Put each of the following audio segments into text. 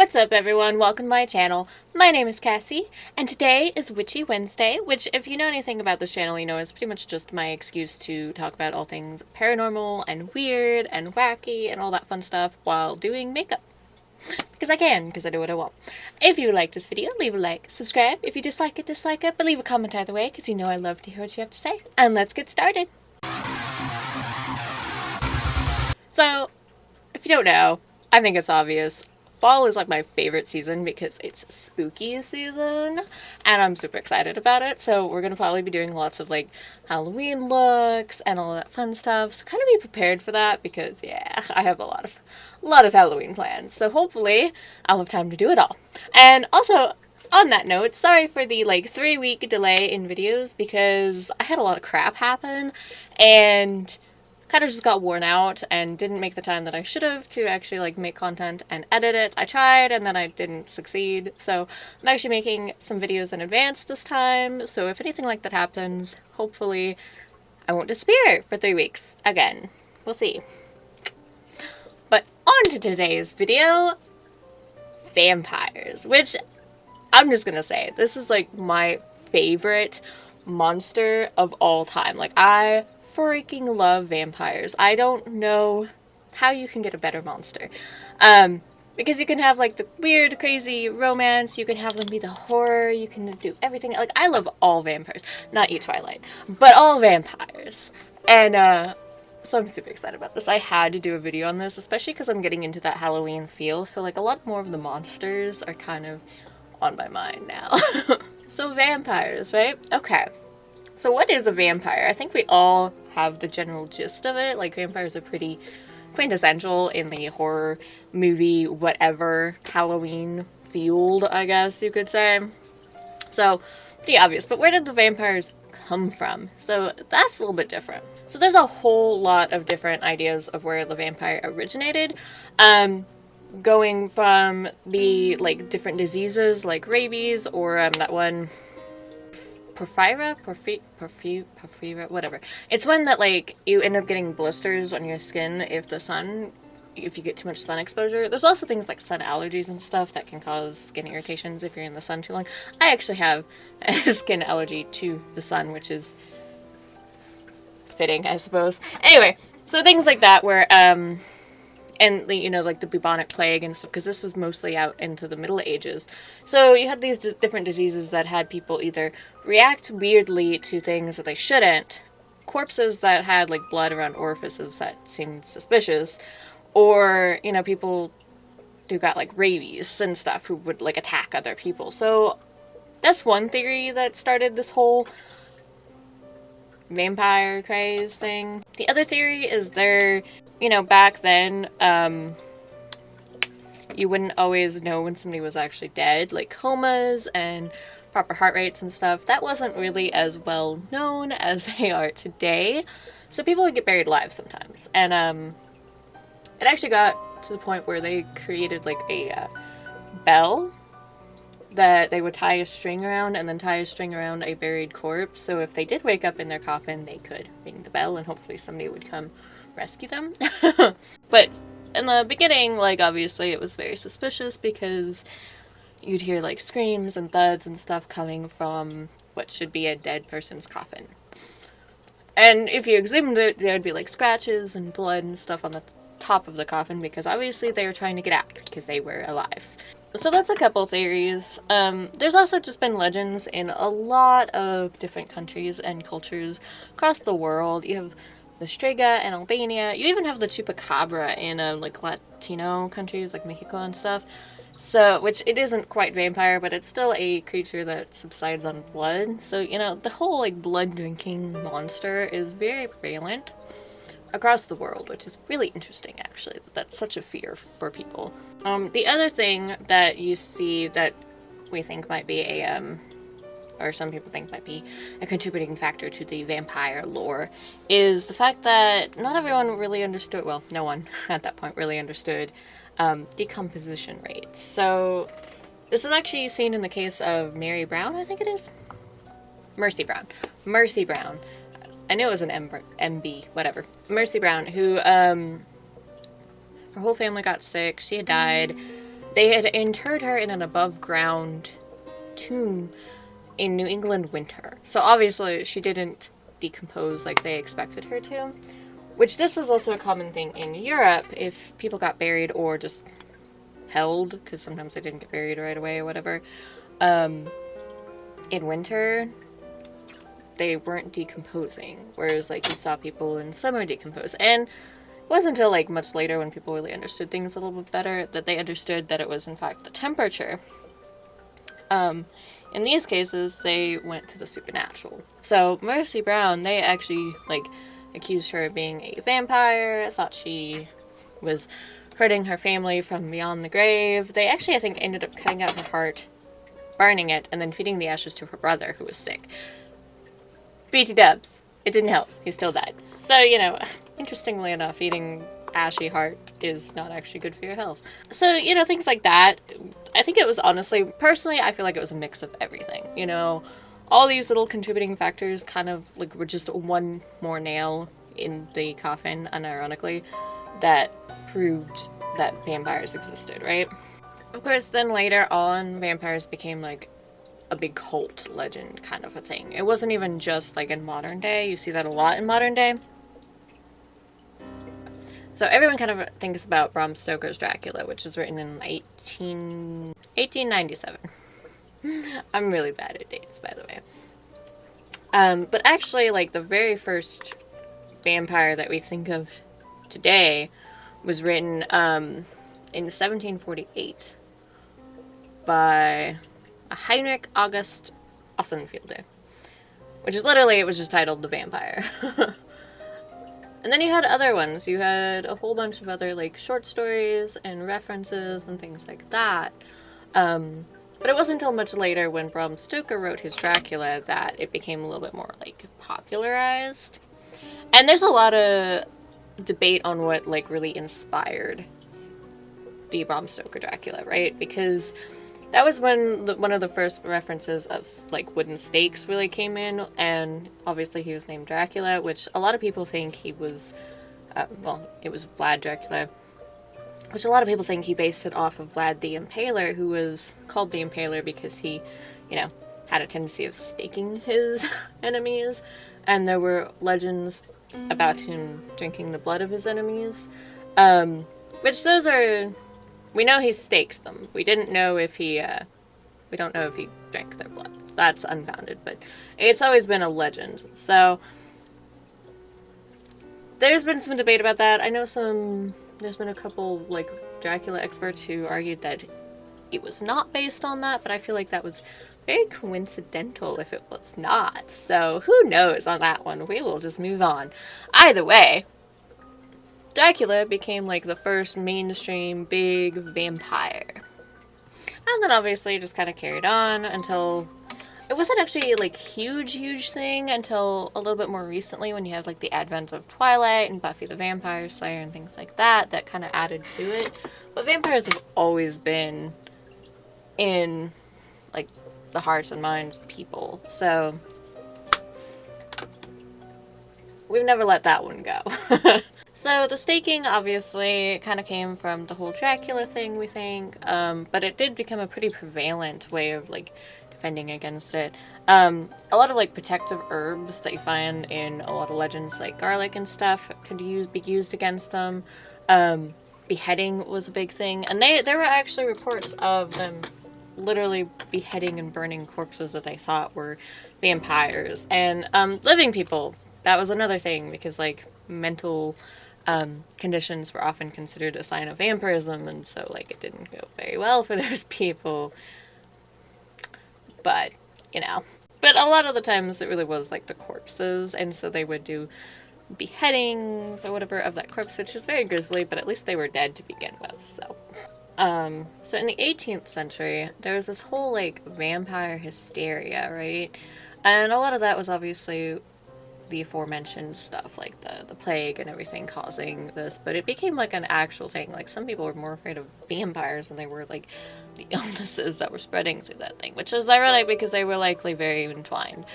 What's up everyone, welcome to my channel. My name is Cassie, and today is Witchy Wednesday, which if you know anything about this channel, you know is pretty much just my excuse to talk about all things paranormal and weird and wacky and all that fun stuff while doing makeup. Because I can, because I do what I want. If you like this video, leave a like, subscribe. If you dislike it, but leave a comment either way, because you know I love to hear what you have to say. And let's get started. So, if you don't know, I think it's obvious. Fall is like my favorite season because it's spooky season and I'm super excited about it. So we're going to probably be doing lots of like Halloween looks and all that fun stuff. So kind of be prepared for that because yeah, I have a lot of Halloween plans. So hopefully I'll have time to do it all. And also on that note, sorry for the like 3-week delay in videos because I had a lot of crap happen and kind of just got worn out and didn't make the time that I should have to actually like make content and edit it. I tried and then I didn't succeed. So I'm actually making some videos in advance this time. So if anything like that happens, hopefully I won't disappear for 3 weeks again. We'll see. But on to today's video, vampires, which I'm just gonna say, this is like my favorite monster of all time. Like I freaking love vampires. I don't know how you can get a better monster. Because you can have like the weird, crazy romance, you can have them be the horror, you can do everything. Like I love all vampires. Not you, Twilight, but all vampires. And so I'm super excited about this. I had to do a video on this, especially because I'm getting into that Halloween feel. So like a lot more of the monsters are kind of on my mind now. So vampires, right? Okay. So what is a vampire? I think we all have the general gist of it. Like vampires are pretty quintessential in the horror movie, whatever, Halloween field, I guess you could say. So pretty obvious, but where did the vampires come from? So that's a little bit different. So there's a whole lot of different ideas of where the vampire originated. Going from the like different diseases like rabies or that one porphyra, whatever. It's when that like you end up getting blisters on your skin if you get too much sun exposure. There's also things like sun allergies and stuff that can cause skin irritations if you're in the sun too long. I actually have a skin allergy to the sun, which is fitting, I suppose. Anyway, so things like that where and, you know, like the bubonic plague and stuff, because this was mostly out into the Middle Ages. So you had these different diseases that had people either react weirdly to things that they shouldn't, corpses that had, like, blood around orifices that seemed suspicious, or, you know, people who got, like, rabies and stuff who would, like, attack other people. So that's one theory that started this whole vampire craze thing. The other theory is you know, back then, you wouldn't always know when somebody was actually dead, like comas and proper heart rates and stuff. That wasn't really as well known as they are today. So people would get buried alive sometimes. And it actually got to the point where they created like a bell that they would tie a string around and then tie a string around a buried corpse. So if they did wake up in their coffin, they could ring the bell and hopefully somebody would come rescue them. But in the beginning, like obviously it was very suspicious because you'd hear like screams and thuds and stuff coming from what should be a dead person's coffin. And if you examined it, there'd be like scratches and blood and stuff on the top of the coffin because obviously they were trying to get out because they were alive. So that's a couple theories. There's also just been legends in a lot of different countries and cultures across the world. You have the Striga in Albania. You even have the Chupacabra in like Latino countries like Mexico and stuff. So, which it isn't quite vampire, but it's still a creature that subsides on blood. So, you know, the whole like blood drinking monster is very prevalent across the world, which is really interesting actually. That's such a fear for people. The other thing that you see that we think might be or some people think might be a contributing factor to the vampire lore is the fact that not everyone really understood, well, no one at that point really understood decomposition rates. So this is actually seen in the case of Mary Brown, I think it is? Mercy Brown. I knew it was an MB, whatever. Mercy Brown, who, her whole family got sick. She had died. They had interred her in an above-ground tomb in New England winter. So obviously she didn't decompose like they expected her to. Which this was also a common thing in Europe if people got buried or just held, because sometimes they didn't get buried right away or whatever. In winter, they weren't decomposing, whereas like you saw people in summer decompose. And it wasn't until like much later when people really understood things a little bit better that they understood that it was in fact the temperature. In these cases, they went to the supernatural. So Mercy Brown, they actually like accused her of being a vampire, thought she was hurting her family from beyond the grave. They actually, I think, ended up cutting out her heart, burning it, and then feeding the ashes to her brother, who was sick. BT dubs. It didn't help. He still died. So, you know, interestingly enough, eating ashy heart is not actually good for your health. So, you know, things like that. I think it was honestly, personally, I feel like it was a mix of everything. You know, all these little contributing factors kind of like were just one more nail in the coffin, unironically, that proved that vampires existed, right? Of course, then later on, vampires became like a big cult legend kind of a thing. It wasn't even just like in modern day. You see that a lot in modern day. So everyone kind of thinks about Bram Stoker's Dracula, which was written in 1897. I'm really bad at dates, by the way. But actually, like, the very first vampire that we think of today was written in 1748 by Heinrich August Ossenfelder, which is literally, it was just titled The Vampire. And then you had other ones. You had a whole bunch of other, like, short stories and references and things like that. But it wasn't until much later when Bram Stoker wrote his Dracula that it became a little bit more, like, popularized. And there's a lot of debate on what, like, really inspired the Bram Stoker Dracula, right? Because that was when one of the first references of, like, wooden stakes really came in, and obviously he was named Dracula, which a lot of people think he was, it was Vlad Dracula, which a lot of people think he based it off of Vlad the Impaler, who was called the Impaler because he, you know, had a tendency of staking his enemies, and there were legends about him drinking the blood of his enemies, which those are... We know he stakes them. We didn't know if he, we don't know if he drank their blood. That's unfounded, but it's always been a legend. So, there's been some debate about that. I know there's been a couple, like, Dracula experts who argued that it was not based on that, but I feel like that was very coincidental if it was not. So, who knows on that one? We will just move on. Either way, Dracula became, like, the first mainstream big vampire. And then obviously it just kind of carried on until... It wasn't actually, like, huge thing until a little bit more recently when you have, like, the advent of Twilight and Buffy the Vampire Slayer and things like that kind of added to it. But vampires have always been in, like, the hearts and minds of people. So, we've never let that one go. So the staking obviously kind of came from the whole Dracula thing, we think, but it did become a pretty prevalent way of, like, defending against it. A lot of, like, protective herbs that you find in a lot of legends, like garlic and stuff, could be used against them. Beheading was a big thing, and there were actually reports of them literally beheading and burning corpses that they thought were vampires. And living people, that was another thing, because, like, mental... conditions were often considered a sign of vampirism, and so, like, it didn't go very well for those people. But, you know. But a lot of the times it really was, like, the corpses, and so they would do beheadings or whatever of that corpse, which is very grisly, but at least they were dead to begin with, so. So in the 18th century, there was this whole, like, vampire hysteria, right? And a lot of that was obviously the aforementioned stuff, like the plague and everything causing this, but it became, like, an actual thing. Like, some people were more afraid of vampires than they were, like, the illnesses that were spreading through that thing, which is ironic because they were likely very entwined.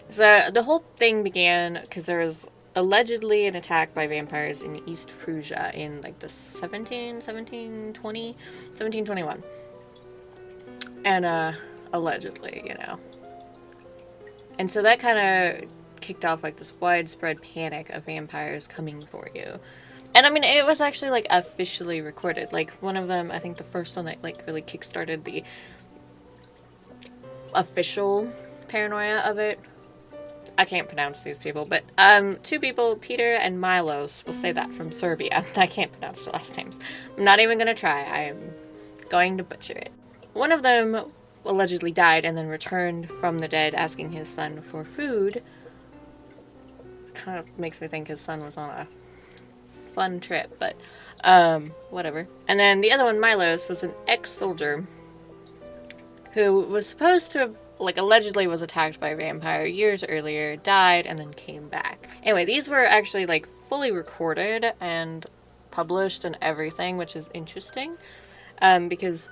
So the whole thing began because there was allegedly an attack by vampires in East Frisia in like the 1721. And allegedly, you know. And so that kind of kicked off like this widespread panic of vampires coming for you. And I mean, it was actually like officially recorded. Like one of them, I think the first one that like really kickstarted the official paranoia of it. I can't pronounce these people, but two people, Peter and Milos, will say that, from Serbia. I can't pronounce their last names. I'm not even gonna try. I am going to butcher it. One of them allegedly died and then returned from the dead asking his son for food. Kind of makes me think his son was on a fun trip, but whatever. And then the other one, Milos, was an ex-soldier who was supposed to have, like, allegedly was attacked by a vampire years earlier, died, and then came back. Anyway, these were actually, like, fully recorded and published and everything, which is interesting, because,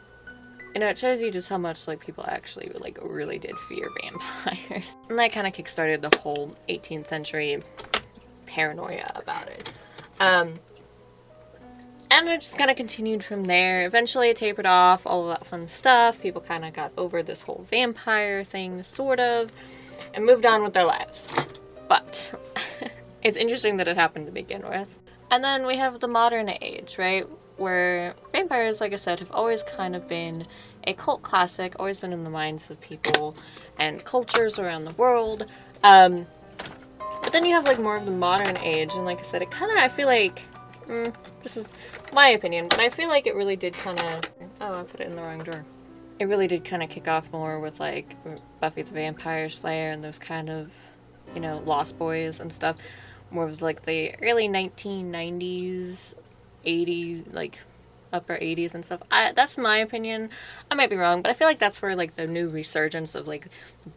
you know, it shows you just how much, like, people actually, like, really did fear vampires. And that kind of kickstarted the whole 18th century paranoia about it. And it just kind of continued from there. Eventually it tapered off, all of that fun stuff. People kind of got over this whole vampire thing, sort of, and moved on with their lives. But it's interesting that it happened to begin with. And then we have the modern age, right? Where vampires, like I said, have always kind of been a cult classic, always been in the minds of people and cultures around the world. But then you have, like, more of the modern age, and like I said, it kind of, I feel like, this is my opinion, but I feel like it really did kind of, oh, I put it in the wrong drawer. It really did kind of kick off more with, like, Buffy the Vampire Slayer and those kind of, you know, Lost Boys and stuff. More of, like, the early 1990s, 80s, like, upper 80s and stuff. That's my opinion. I might be wrong, but I feel like that's where, like, the new resurgence of, like,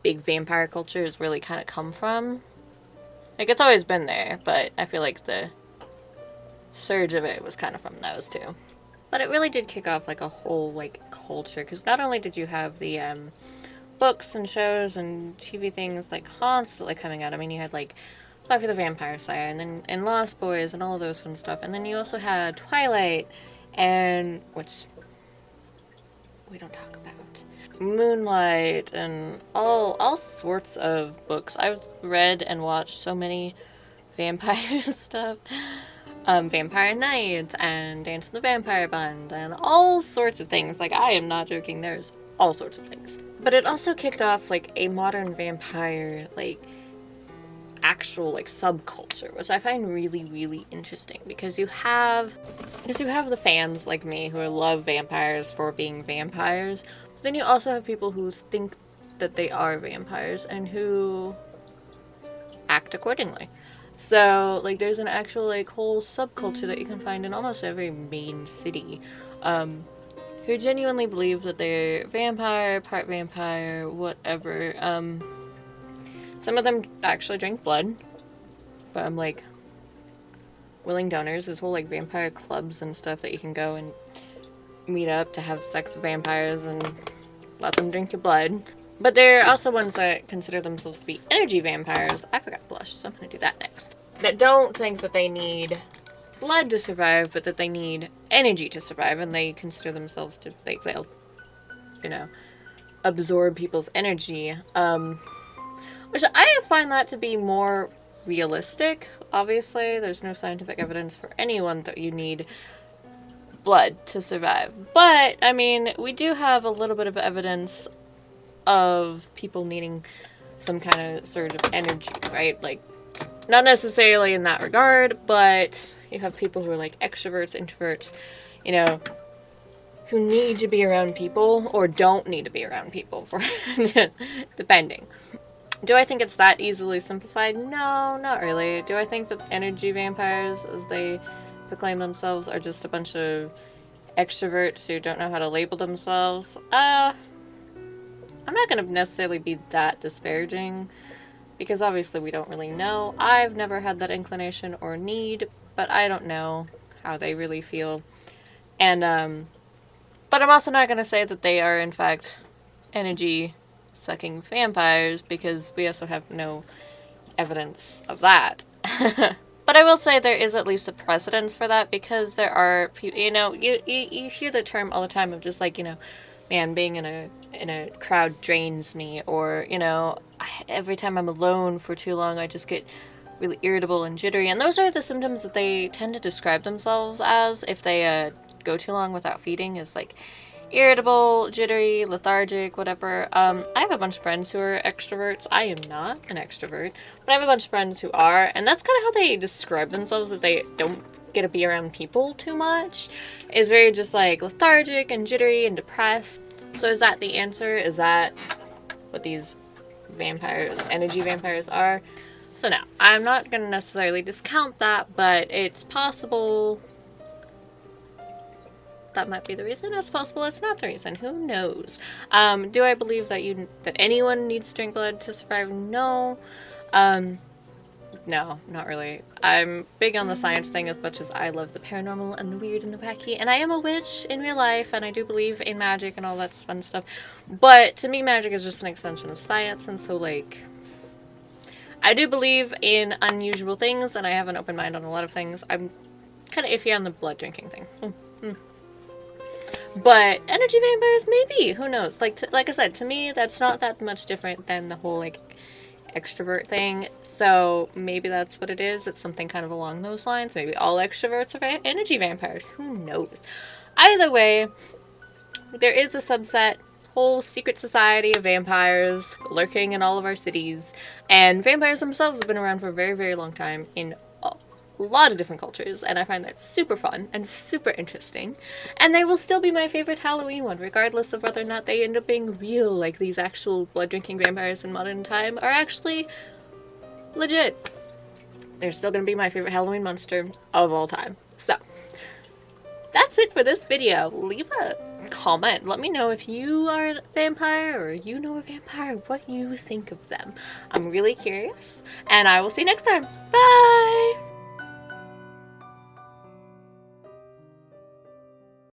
big vampire culture has really kind of come from. Like, it's always been there, but I feel like the surge of it was kind of from those two. But it really did kick off, like, a whole, like, culture, because not only did you have the books and shows and TV things, like, constantly coming out. I mean, you had, like, Buffy the Vampire Slayer and Lost Boys and all of those fun stuff. And then you also had Twilight, and which we don't talk about, Moonlight, and all sorts of books. I've read and watched so many vampire stuff. Vampire Nights and Dance in the Vampire Band and all sorts of things. Like, I am not joking, there's all sorts of things. But it also kicked off, like, a modern vampire, like, actual, like, subculture, which I find really, really interesting, because you have the fans like me who love vampires for being vampires, but then you also have people who think that they are vampires and who act accordingly. So, like, there's an actual, like, whole subculture that you can find in almost every main city, who genuinely believe that they're vampire, part vampire, whatever. Some of them actually drink blood from, like, willing donors. There's whole, like, vampire clubs and stuff that you can go and meet up to have sex with vampires and let them drink your blood. But there are also ones that consider themselves to be energy vampires. I forgot blush, so I'm going to do that next. That don't think that they need blood to survive, but that they need energy to survive, and they consider themselves to, like, they'll, you know, absorb people's energy. Which I find that to be more realistic. Obviously, there's no scientific evidence for anyone that you need blood to survive. But, I mean, we do have a little bit of evidence of people needing some kind of surge of energy, right? Like, not necessarily in that regard, but you have people who are, like, extroverts, introverts, you know, who need to be around people or don't need to be around people, for depending. Do I think it's that easily simplified? No, not really. Do I think that energy vampires, as they proclaim themselves, are just a bunch of extroverts who don't know how to label themselves? I'm not going to necessarily be that disparaging, because obviously we don't really know. I've never had that inclination or need, but I don't know how they really feel. And, but I'm also not going to say that they are, in fact, energy-sucking vampires, because we also have no evidence of that. But I will say there is at least a precedence for that, because there are people, you know, you hear the term all the time of just like, you know, man, being in a crowd drains me, or, you know, every time I'm alone for too long, I just get really irritable and jittery. And those are the symptoms that they tend to describe themselves as if they go too long without feeding, is like irritable, jittery, lethargic, whatever. I have a bunch of friends who are extroverts. I am not an extrovert, but I have a bunch of friends who are, and that's kind of how they describe themselves if they don't get to be around people too much, is very just like lethargic and jittery and depressed. So is that the answer? Is that what these vampires, energy vampires, are? So no, I'm not going to necessarily discount that, but it's possible that might be the reason. It's possible it's not the reason. Who knows? Do I believe that anyone needs to drink blood to survive? No. No, not really. I'm big on the science thing as much as I love the paranormal and the weird and the wacky. And I am a witch in real life, and I do believe in magic and all that fun stuff. But to me, magic is just an extension of science, and so, like, I do believe in unusual things, and I have an open mind on a lot of things. I'm kind of iffy on the blood drinking thing. But energy vampires, maybe. Who knows? Like I said, to me, that's not that much different than the whole, like, extrovert thing. So maybe that's what it is. It's something kind of along those lines. Maybe all extroverts are energy vampires. Who knows? Either way, there is a subset, whole secret society of vampires lurking in all of our cities. And vampires themselves have been around for a very, very long time in a lot of different cultures, and I find that super fun and super interesting. And they will still be my favorite Halloween one, regardless of whether or not they end up being real, like these actual blood-drinking vampires in modern time are actually legit. They're still gonna be my favorite Halloween monster of all time. So, that's it for this video. Leave a comment. Let me know if you are a vampire or you know a vampire, what you think of them. I'm really curious, and I will see you next time. Bye!